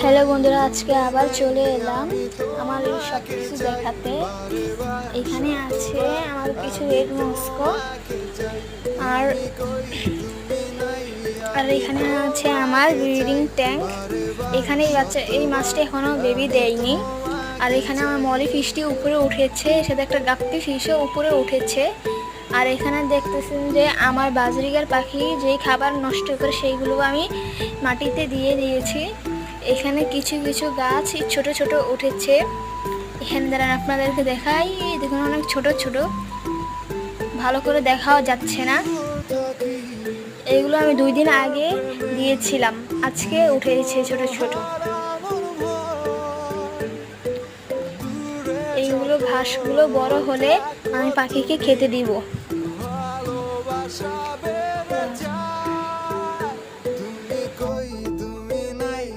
Hello বন্ধুরা, আজকে আবার চলে এলাম আমার এই সব কিছু দেখাতে। এখানে আছে আমার কিছু রেড মস্কো, আর আর এখানে আছে আমার ব্রিডিং ট্যাঙ্ক। এখানে এই মাছটা এখনো বেবি দেয়নি। আর এখানে আমার মলি ফিশটি উপরে উঠেছে, সাথে একটা গাপ্পি ফিশও উপরে উঠেছে। আর এখানে দেখতেছেন যে আমার বাজরিগার পাখি যেই খাবার নষ্ট করে সেইগুলো আমি মাটিতে দিয়ে দিয়েছি। এখানে কিছু কিছু গাছ ছোট ছোট উঠেছে। এখানে দাঁড়ান আপনাদেরকে দেখাই, দেখুন অনেক ছোট ছোট, ভালো করে দেখাও যাচ্ছে না। এইগুলো আমি 2 দিন আগে দিয়েছিলাম, আজকে উঠেছে ছোট ছোট। এইগুলো ঘাসগুলো বড় হলে আমি পাখিকে খেতে দিব।